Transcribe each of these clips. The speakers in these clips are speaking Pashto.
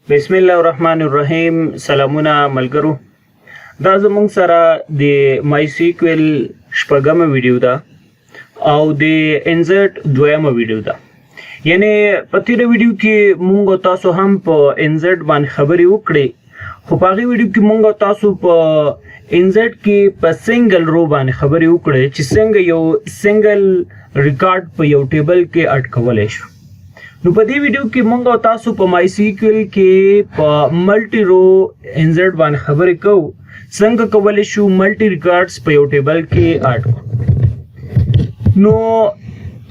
بسم الله الرحمن الرحیم. سلامونه ملګرو. دا زموږ سره د مای سیکوال شپږمه ویډیو ده او د انزرټ دویمه ویډیو ده. یعنی په تیره ویډیو کې مونږ تاسو هم په انزرټ باندې خبرې وکړې، خو په هغې ویډیو کې مونږ تاسو په انزرټ کې په سنگل رو باندې خبرې وکړې چې څنګه یو سنگل ریکارډ په یو ټیبل کې اټکولی شو. نو په دې ویډیو کې مونږ تاسو په مای سیکوال کې په ملټي رو انزرټ باندې خبرې کوو، څنګه کولی شو ملټي ریکارډز په یو ټیبل کې اډ کړو. نو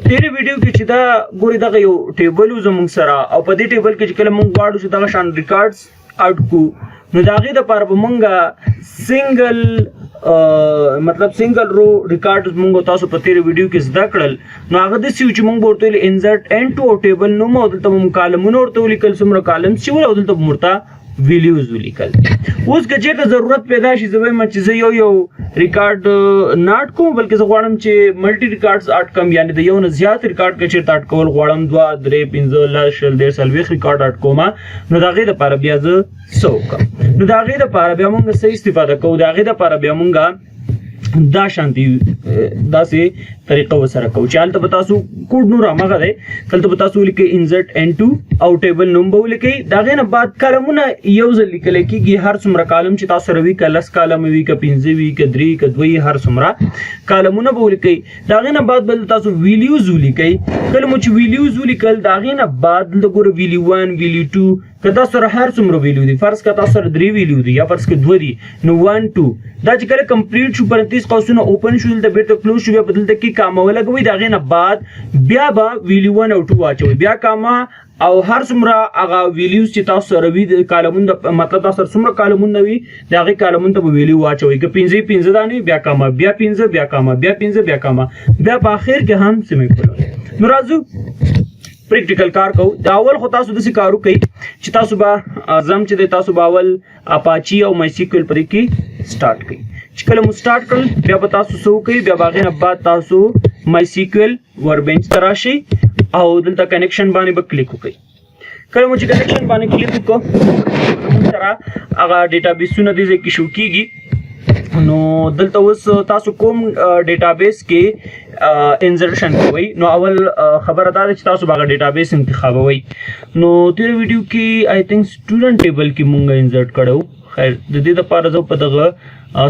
تیرې ویډیو کې چې دا ګورې دغه یو ټیبل و زموږ سره، او په دې ټیبل کې چې کله مونږ غواړو چې دغه شان ریکارډز اډ کړو، نو د هغې دپاره به مونږ سنګل رو ریکارډز مونږ تاسو په تیرې ویډیو کې زده کړل. نو هغه داسې و چې مونږ به ورته ویل انزرټ N2 او ټیبل نوم، او دلته به مونږ کالمونه ورته ولیکل، څومره کالمز چې ول، او دلته به ورته ویلیوز ولیکل. اوس که چېرته ضرورت پیدا شي زه وایم چې زه یو ریکارډ نه اډ کوم، بلکې زه غواړم چې ملټي ریکارډز اډ کړم، یعنې د یو نه زیات ریکارډ که چېرته اډ کول غواړم، 2 3 15 10 20 30 ریکارډ اډ کوم، نو د هغې دپاره بیا زه څه وکړم؟ نو د هغې دپاره بیا مونږ څه استفاده کوو؟ د هغې دپاره بیا مونږ دا شانتي داسې طریقه ورسره کوو چې هلته به تاسو کوډ نور همغه دی، دلته به تاسو ولیکئ انزرټ N2 او ټیبل نوم به ولیکئ. د هغې نه بعد کالمونه یو ځل لیکلی کېږي، هر څومره کالم چې تاسو سره وي، که 10 کالمه وي، که 15 وي، که 3 که 2، هر څومره کالمونه به ولیکئ. د هغې نه بعد به تاسو ویلیوز ولیکئ. کله مو چې ویلیوز ولیکل، د هغې نه بعد دلته ګوره ویلیو 1 ویلیو 2، که تاسو سره هر څومره ویلیو دي، فرض که تاسو سره 3 ویلیو دي یا فرض که 2 دي، نو 1 2 دا چې کله کمپلیټ شو، پرنتیز قوسونه اوپن شو، دلته بیرته کلوز شو، بیا په دلته کې کامه ولګوئ. د هغې نه بعد بیا به ویلیو 1 او 2 واچوئ، بیا کامه، او هر څومره هغه ویلیوز چې تاسو سره وي، د کالمونه مطلب تاسو سره څومره کالمونه وي، د هغې کالمونو ته به ویلیو واچوئ. که 15 دانې، بیا کامه، بیا 15، بیا کامه، بیا 15، بیا کامه، بیا په آخر کې هم سیمیکولن. نو راځو پریکټیکل کار کوو. د اول خو تاسو داسې کار وکئ چې تاسو به زم چې دی تاسو به اول اپاچي او مای سیکوال په دې کې سټارټ کړئ. چې کله مو سټارټ کړل، بیا به تاسو څه وکئ؟ بیا به هغې نه بعد تاسو مای سیکوال وربنچ ته راشئ او دلته کنیکشن باندې به کلیک وکئ. کله مو چې کنیکشن باندې کلیک وکړو، موږ سره هغه ډیټابیسونه دې ځای کې شو کېږي. نو دلته اوس تاسو کوم ډیټابیس کې انزرشن کوئ، نو اول خبره دا ده چې تاسو به هغه ډیټابیس انتخابوئ. نو تېره ویډیو کې آی تھنک سټوډنټ ټیبل کې مونږ انزرټ کړی. خیر د دې دپاره زه په دغه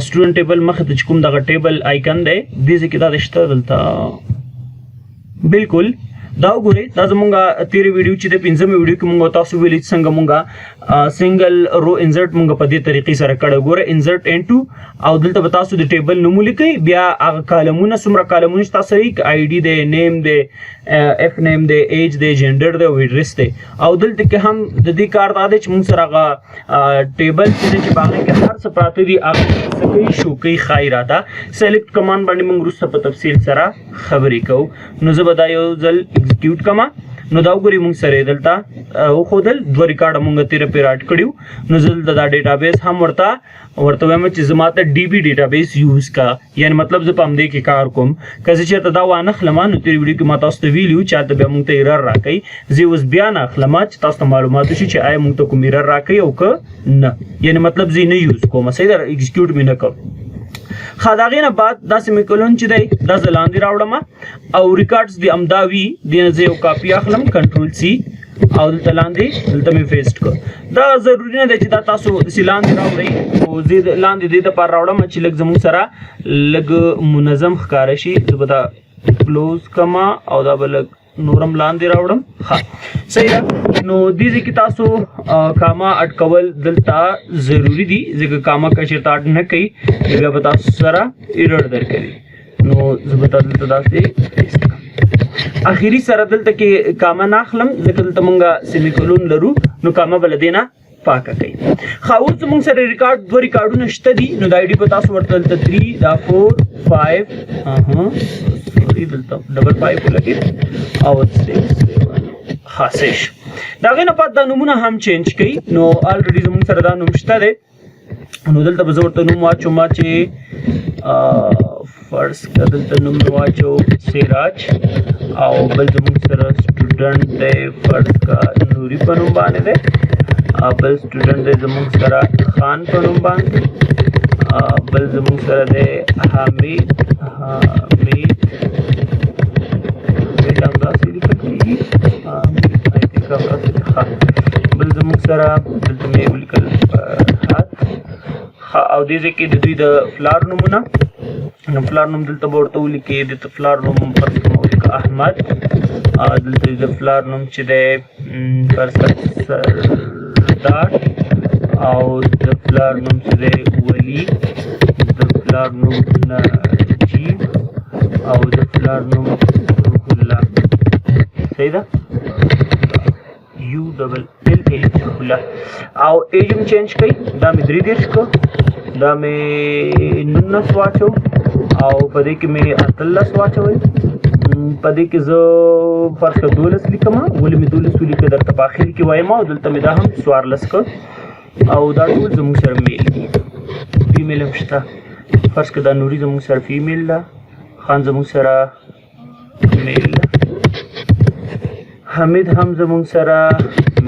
سټوډنټ ټیبل مخې ته چې کوم دغه ټیبل آیکن دی، دې ځای کې دا شته دلته بالکل. دا وګورئ، دا زمونږ تیرې ویډیو چې د 5مې ویډیو کې مونږ تاسو ویلي چې څنګه مونږ سنګل رو انزرټ مونږ په دې طریقې سره کړی. ګوره انزرټ N2 او دلته به تاسو د ټیبل نوم ولیکئ، بیا هغه کالمونه څومره کالمونه چې تاسو سره وي، آی ډي دی، نیم دی، اف نیم دی، ایج دی، جنډر دی او ایډرس دی. او دلته کې هم د دې کار دا دی چې مونږ سره هغه ټیبل چې دی چې په هغې کې هر څه پراته دي، هغه څه کوي شو کوي. ښایي راته سلیکټ کمانډ باندې مونږ وروسته په تفصیل سره خبرې کوو. نو زه به دا یو ځل ایگزیکیوټ کما. نو دا وګورئ مونږ سره دلته وښودل 2 ریکارډه مونږ تیره پرې اډ کړي. نو زه دلته دا ډیټابیس هم ورته وایم چې زما ته ډي بي ډیټابیس یوز کا، یعنې مطلب زه په همدې کې کار کوم. که زه چېرته دا وانه اخلم، نو تېرې ویډیو کې ما تاسو ته ویلي وو چې هلته بیا مونږ ته ایرر راکوي. زه اوس بیا نه اخلم چې تاسو ته معلومات وشي چې آیا مونږ ته کوم ایرر راکوي او که نه، یعنې مطلب زه یې نه یوز کوم، صحیح ده، ایګزیکیوټ مې نه کوم. ښه د هغې نه بعد دا سیمیکولن چې دی دا زه لاندې راوړم، او ریکارډز دې همدا وي، دې نه زه یو کاپي اخلم، کنټرول C، او دلته لاندې دلته مې پیسټ کړ. دا ضروري نه دی چې دا تاسو داسې لاندې راوړئ، خو زه لاندې دې دپاره راوړم چې لږ زموږ سره لږ منظم ښکاره شي. زه به دا کلوز کما او دا به لږ نورم لاندې راوړم. ښه صحیح ده. نو دې ځای کې تاسو کاما اټکول دلته ضروري دي، ځکه کاما که چېرته اټ نه کوي بیا به تاسو سره ایرر درکوي. نو زه به دلته داسې پیسټ کړم. اخري سره دلته کې کاما نه اخلم، ځکه دلته مونږ سیمیکولون لرو، نو کاما به له دې نه پاکه کوي. ښه اوس زموږ سره ریکارډ 2 ریکارډونه شته دي. نو دا آی ډي به تاسو ورته دلته 3 دا 4 5 سوري دلته 5 ولګېد او 6 7 ښه 6. د هغې نه بعد دا نومونه هم چینج کوي. نو الریډي زموږ سره دا نوم شته دی. نو دلته به زه ورته نوم واچوم چې فرض که دلته نوم واچو سراج، او بل زموږ سره سټوډنټ دی، فرض که نوري په نوم باندې دی، بل سټوډنټ دی زموږ سره خان په نوم باندې بل زموږ سره دی حمید همداسې لیکل کېږي بل زموږ سره دلته مې ولیکل او دې ځای کې د دوی د پلار نومونه نو پلار نوم دلته به ورته ولیکې دلته پلار نوم فرض کړه ولیکه احمد دلته د پلار نوم چې دی فرض کړه سردار او د پلار نوم چې دی ولی د پلار نوم نجیب او د پلار نوم روح الله صحیح ده ULLA الله او ایج هم چینج کړئ دا مې 3 کو دا مې 19 واچو او په دې کې مې 18 واچوي په دې کې زه فرض کړه 12 لیکم ولې مې 12 ولیکه درته په اخر کې وایم او دلته مې دا هم 14 کړ او دا ټول زموږ سره میل دي فیمیل هم شته فرض کړه دا نوري زموږ سره فیمیل ده خان زموږ سره میل ده حمید هم زموږ سره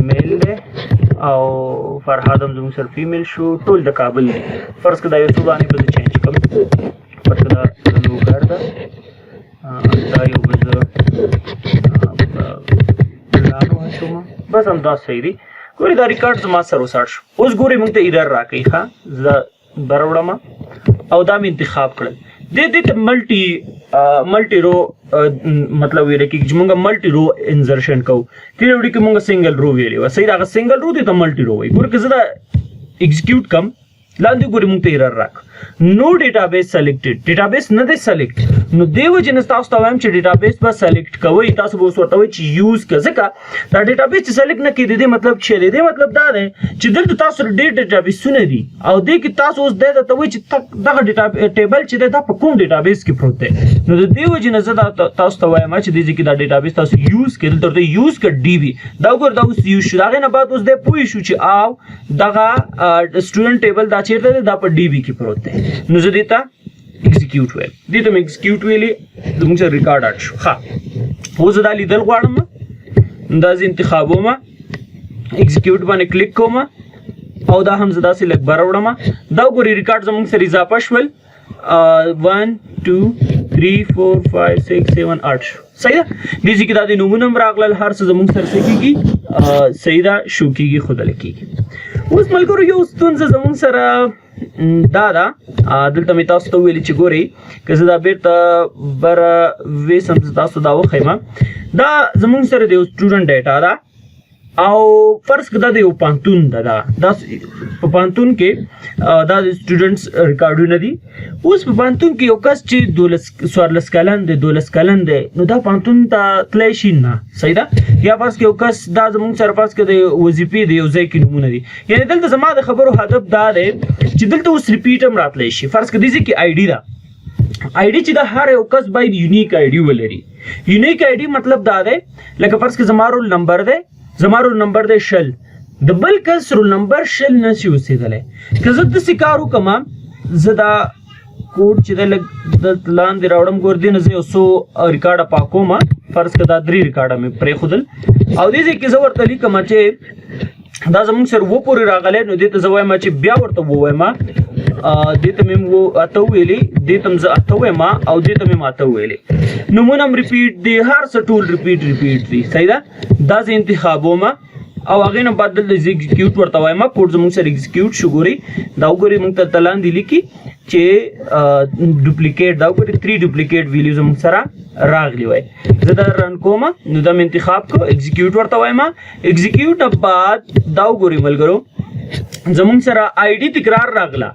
میل دی او فرهاد هم زموږ سره فیمیل شو ټول د کابل دی فرض کړه دا یو څو باندې به زه چینج کړم فرض کړه دا لوګر ده دا یو به زه پلانو واچوم بس همدا صحیح دی ګورې دا ریکارډ زما سره وساړ شو اوس ګورې موږ ته ایرر راکوي ښه زه بره وړم او دا مې انتخاب کړل دې ته ملټي رو مطلب ویل کېږي چې موږ ملټي رو انزرشن کوو تېرې وړي کې موږ سنګل رو ویلې وه صحیح هغه سنګل رو دې ته ملټي رو وایي ګوره که زه دا ایګزیکیوټ کم لاندې ګورې موږ ته ایرر راک نو ډیټابیس سلیکټډ ډیټابیس نه دی سلیکټ نو دې وجې نه تاسو ته وایم چې ډیټابیس به سلیکټ کوئ تاسو به اوس ورته وایئ چې یوز که ځکه دا ډیټابیس چې سلیکټ نه کړي د دې مطلب څه دی دې مطلب دا دی چې دلته تاسو سره ډېر ډیټابیسونه دي او دې کې تاسو اوس دی درته وایي چې دغه ټیبل چې دی دا په کوم ډیټابیس کې پروت دی نو د دې وجې نه زه تاسو ته وایم چې دې کې دا ډیټابیس تاسو یوز کړئ دلته ورته یوز کړه ډي وي دا وګوره دا اوس یوز شو د هغې نه بعد اوس دی پوه شو چې او دغه سټوډنټ ټیبل دا چېرته دی دا په ډي وي کې پروت دی نو زه دې ته ایگزیکیوټ ویل دې ته مې ایگزیکیوټ ویلې زموږ سره ریکارډ اټ شو ښه اوس زه دا لیدل غواړم دا زه انتخابوم ایگزیکیوټ باندې کلیک کوم او دا هم زه داسې لږ بره وړم دا وګورئ ریکارډ زموږ سره اضافه شول 1 2 3 4 5 6 7 8 شو صحیح ده دې ځای کې دا د نومونه هم راغلل هر څه زموږ سره څه کېږي صحیح ده شو کېږي ښودلی کېږي اوس ملګرو یو ستونزه زموږ سره دا ده دلته مې تاسو ته وویلي چې ګورئ که زه دا بیرته بره ویسم زه تاسو دا وښیم دا زموږ سره د یو سټوډنټ ډیټا ده او فرض کړه دا د یو پوهنتون ده دا په پوهنتون کې دا د سټوډنټس ریکارډونه دي اوس په پوهنتون کې یو کس چې 14 کلن دی 12 کلن دی نو دا پوهنتون ته تللی شي نه صحیح ده یا فرض کړه یو کس دا زموږ سره فرض کړه د وظیفې د یو ځای کې نومونه دي یعنې دلته زما د خبرو هدف دا دی چې دلته اوس ریپیټ هم راتلی شي فرض کړه دې ځای کې آی ډي ده آی ډي چې د هر یو کس باید یونیک آی ډي ولري یونیک آی ډي مطلب دا دی لکه فرض کړه زما رول نمبر دی زما رول نمبر دی 60 د بل کس رول نمبر 60 نشي اوسېدلی که زه داسې کار وکړم زه دا کوډ چې دی لږ دلته لاندې راوړم ګور دې نه زه یو څو ریکارډه پاکوم فرض کړه دا 3 ریکارډه مې پرېښودل او دې ځای کې زه ورته لیکم چې دا زموږ سره و پورې راغلی نو دې ته زه وایم چې بیا ورته ووایم دې ته مې اته وویلې دې ته زه اته وایم او دې ته مې اته وویلې نومونه هم ریپیټ دي هر څه ټول ریپیټ دي صحیح ده دا زه انتخابوم او هغې نه بعد دلته زه ایګزیکیوټ ورته وایم کوډ زموږ سره ایګزیکیوټ شو ګورئ دا وګورئ موږ ته لاندې لیکي چې ډوپلیکیټ دا وګورئ 3 ډوپلیکیټ ویلیو زموږ سره راغلی وای زه دا رن کوم نو دا مې انتخاب کو ایګزیکیوټ ورته وایم ایګزیکیوټ نه بعد دا وګورئ ملګرو زموږ سره آی ډي تکرار راغله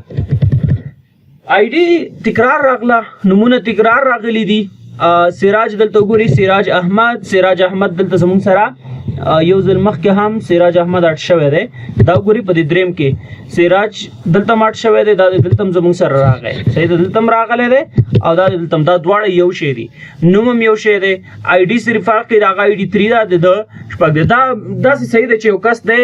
آی ډي تکرار راغله نومونه تکرار راغلي دي سراج دلته وګورئ سراج احمد دلته زموږ سره یو ځل مخکې هم سراج احمد اټ شوی دی دا وګورئ په دې دریم کې سراج دلته هم اټ شوی دی دا دلته هم زموږ سره راغی صحیح ده دلته هم راغلی دی او دا دلته هم دا دواړه یو شی دي نوم هم یو شی دی آی ډي صرف فرق کوي د هغه آی ډي 3 ده د شپږ دی دا داسې صحیح ده چې یو کس دی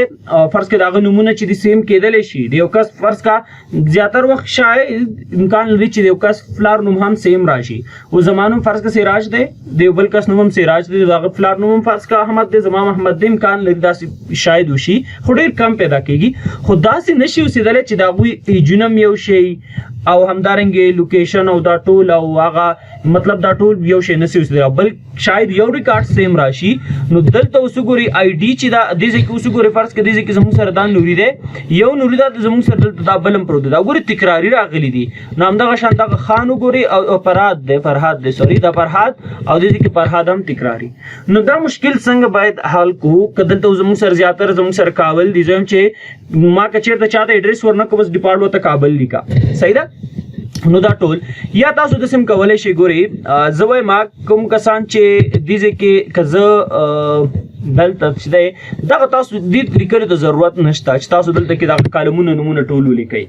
فرض کړه د هغه نومونه چې دي سیم کېدلی شي د یو کس فرض کړه زیاتر وخت شاید امکان لري چې د یو کس فلار نوم هم سیم راشي او زما نوم فرض کړه سراج دی د یو بل کس نوم هم سراج دی د هغه فلار نوم هم فرض کړه احمد دی زما رحمت د امکان لري داسې شاید وشي خو ډېر کم پیدا کیږي خو داسې نشي اوسېدلی چې د هغوی ایجونه یو شی او همدارنګې لوکیشن او دا ټول او هغه مطلب دا ټول یو شی نشي اوسېدلی بل شاید یو ریکارډ سیم راشي نو دلته اوس وګورئ آی ډي چې دا دې ځای کې اوس وګورئ فرض کړئ دې ځای کې زموږ سره دا نوري دی یو نوري دا زموږ سره دلته دا بل هم پروت دی دا وګورئ تکراري راغلي دي نو همدغه شان دغه خان وګورئ او فرهاد دی سوري دا فرهاد او دې ځای کې فرهاد هم تکراري نو دا مشکل څنګه باید حل کو که دلته زموږ سره زیاتره زموږ سره کابل دي زه هم چې ما که چېرته چاته ایډرس ورنه کوم بس ډیپارټ ورته کابل لیکه صحیح ده نو دا ټول یا تاسو د سم کولای شئ ګورئ زه وایم کوم کسان چې دې ځای کې که زه دلته چې دی دغه تاسو دې لیکلو ته ضرورت نشته چې تاسو دلته کې دغه کالمونو نومونه ټول ولیکئ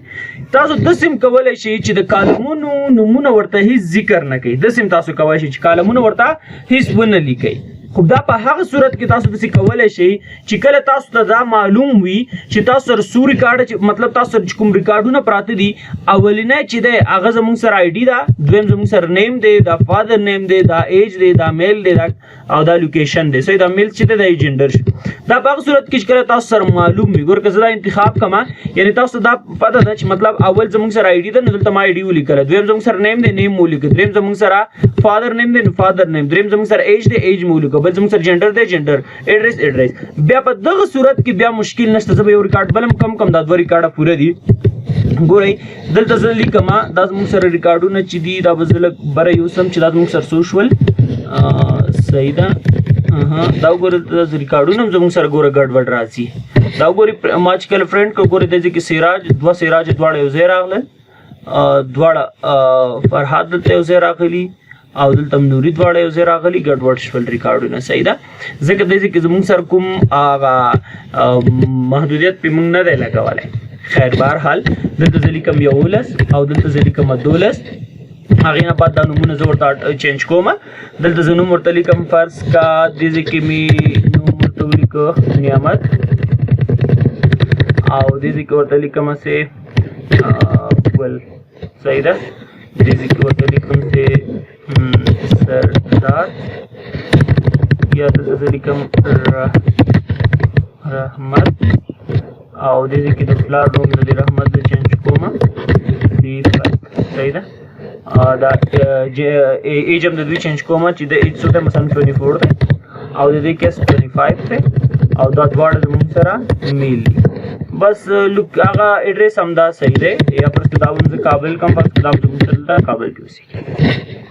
تاسو داسې هم کولی شئ چې د کالمونو نومونه ورته هیڅ ذکر نه کوي داسې هم تاسو کولی شئ چې کالمونه ورته هیڅ ونه لیکئ خو دا په هغه صورت کې تاسو داسې کولی شئ چې کله تاسو ته دا معلوم وي چې تاسو سره څو ریکارډ چې مطلب تاسو سره کوم ریکارډونه پراته دي اولنی چې دی هغه زموږ سره آی ډي ده دویم زموږ سره نیم دی دا فادر نیم دی دا ایج دی دا میل دی او دا لوکیشن دی دا میل چې دی دا جنډر شي دا په هغه صورت کې چې کله تاسو سره معلوم وي ګوره که زه دا انتخاب کما یعنی تاسو دا پته ده چې مطلب اول زموږ سره آی ډي ده نو دلته ما آی ډي ولیکله دویم زموږ سره نیم دی نیم مو ولیکه دریم زموږ سره فادر نیم دی نو فادر نیم دریم زموږ سره ایج دی ایج مو ولیکه بل زموږ سره جنډر دی جنډر ایډرس بیا په دغه صورت کې بیا مشکل نشته زه به یو ریکارډ بل هم کم دا دوه ریکارډه پوره دي ګورئ دلته زه لیکم دا زموږ سره ریکارډونه چې دي دا به زه لږ بره یوسم چې دا زموږ سره څو شول صحیح ده دا وګوره ریکارډونه هم زموږ سره ګوره ګډوډ راځي دا وګورئ ما چې کله فرینډ کړ ګورئ دې کې سراج دواړه یو ځای راغلل دواړه فرهاد دلته یو ځای راغلي او دلته نوري دواړه یو ځای راغلي ګډوډ شول ریکارډونه صحیح ده ځکه دې کې زموږ سره کوم هغه محدودیت پې موږ نه دی لګولی خیر بهرحال دلته زه لیکم 11 او دلته زه لیکم 12 هغې نه بعد دا نومونه زه ورته چینج کوم دلته زه نوم ورته لیکم فرض کا دې ځای کې مې نوم ورته ولیکه نعمت او دې ځای کې ورته لیکم چې ګل صحیح ده دې ځای کې ورته لیکم چې سردار یا دلته زه لیکم رحمت او دې ځای کې د پلار نوم د رحمت زه چینج کوم صحیح ده دا ایج هم د دوی چینج کوم چې د ایج څو دی مثلا 24 دی او د دې کې 25 دی او دا دواړه زموږ سره میل دي بس هغه ایډرس همدا صحیح دی یا فرض کړه دا هم زه کابل کوم فرض کړه دا زموږ سره کابل کې اوسېږي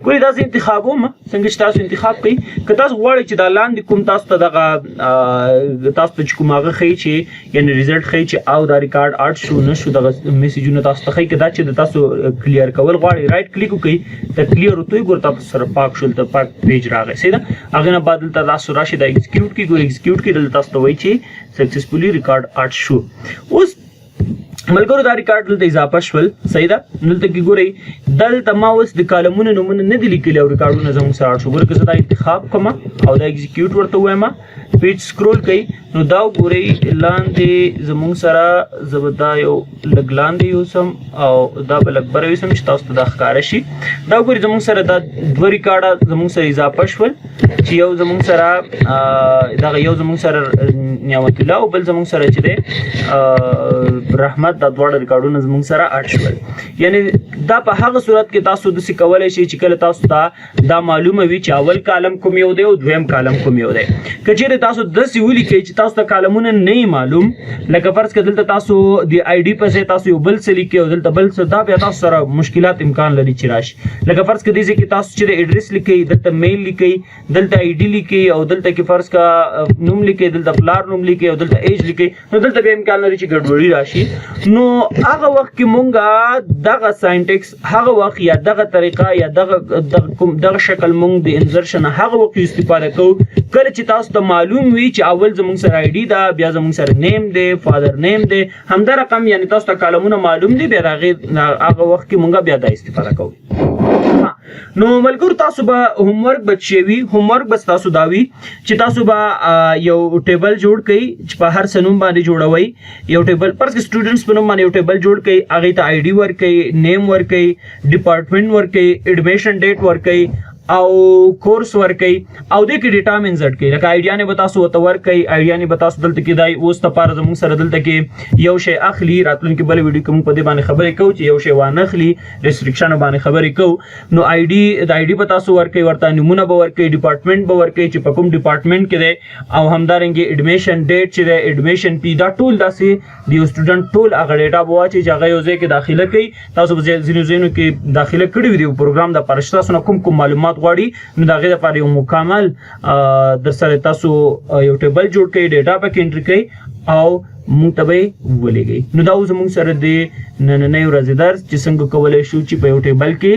ګورئ داسې انتخاب وم څنګه چې تاسو انتخاب کوئ که تاسو غواړئ چې دا لاندې کوم تاسو ته دغه تاسو ته چې کوم هغه ښیي چې یعنې ریزلټ ښیي چې او دا ریکارډ اډ شو نه شو دغه میسیجونه تاسو ته ښیي که دا چې د تاسو کلیر کول غواړئ رایټ کلیک وکړئ د کلیر وتوی ګوره تاسو سره پاک شول ته پاک پیج راغی صحیح ده هغې نه بعد دلته تاسو راشئ دا ایکزیکیوټ کړئ ګوره ایکزیکیوټ کړئ دلته تاسو ته وایي چې سکسسفولي ریکارډ اډ شو اوس ملګرو دا ریکارډ دلته اضافه شول صحیح ده دلته کې ګورئ دلته ما اوس د کالمونو نومونه نه دي لیکلي او ریکارډونه زموږ سره اډ شو ګوره که زه دا انتخاب کړم او دا ایکزیکیوټ ورته ووایم پیج سکرول کوي نو دا وګورئ لاندې زموږ سره زه به دا یو لږ لاندې یوسم او دا به لږ بره یوسم چې تاسو ته دا ښکاره شي دا وګورئ زموږ سره دا دوه ریکارډه زموږ سره اضافه شول چې یو زموږ سره دغه یو زموږ سره نعمت الله او بل زموږ سره چې دی رحمت دا دواړه ریکارډونه زموږ سره اډ شول یعنی دا په هغه صورت کې تاسو داسې کولی شئ چې کله تاسو ته دا معلومه وي چې اول کالم کوم یو دی او دویم کالم کوم یو دی که چیرې تاسو داسې ولیکئ چې تاسو ته کالمونه نه وي معلوم لکه فرض کړه دلته تاسو د آی ډي په ځای تاسو یو بل څه لیکئ او دلته بل څه دا بیا تاسو سره مشکلات امکان لري چې راشي لکه فرض کړه دې ځای کې تاسو چې د ایډرس لیکئ دلته میل لیکئ دلته آی ډي لیکئ او دلته کې فرض کړه نوم لیکئ دلته پلار نوم لیکئ او دلته ایج لیکئ نو دلته بیا امکان لري چې ګډوډي راشي نو هغه وخت کې مونږ دغه ساینټکس هغه وخت یا دغه طریقه یا دغه شکل مونږ د انزرشن هغه وخت استفاده کوو کله چې تاسو ته معلوم وي چې اول زموږ سره آی ډي ده بیا زموږ سره نیم دی فادر نیم دی همدا رقم یعنی تاسو ته کالمونه معلوم دي بیا هغه وخت کې مونږ بیا دا استفاده کوو نو ملګرو تاسو به هومورک بچوي هومورک بس تاسو دا وي چې تاسو به یو ټیبل جوړ کړئ چې په هر څه نوم باندې جوړوئ یو ټیبل فرض کړئ سټوډنټس په نوم باندې یو ټیبل جوړ کړئ هغې ته آی ډي ورکړئ نیم ورکړئ ډپارټمنټ ورکړئ ایډمیشن ډیټ ورکړئ او کورس ورکي او د کې ډیټا منزټ کوي لکه آیډیا نه بتا سو تو ورکي آیډیا نه بتا سو دلته کې دای اوس ته پار زموږ سره دلته کې یو شی اخلي راتلونکي بل ویډیو کوم په دې باندې خبرې کوو چې یو شی وانه اخلي ریستریکشن باندې خبرې کوو نو آی ډي بتا سو ورکي ورته نمونه به ورکي ډپارټمنټ به ورکي چې په کوم ډپارټمنټ کې دی او همدارنګه اډمیشن ډیټ چې دی اډمیشن پی دا ټول داسې دی سټوډنټ ټول هغه ډیټا بوا چې هغه یو ځای کې داخله کوي تاسو به ځینو کې داخله کړی وي پروګرام د پرشتہ سره کوم معلومات غواړي نو دا غي لپاره یو مکمل در سره تاسو یو ټیبل جوړ کړئ ډیټا پکې انټری کړئ او موږ ته به ولېږئ نو دا اوس موږ سره د نن ورځې درس چې څنګه کولای شو چې په یو ټیبل کې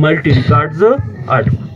ملټي ریکارډز اډ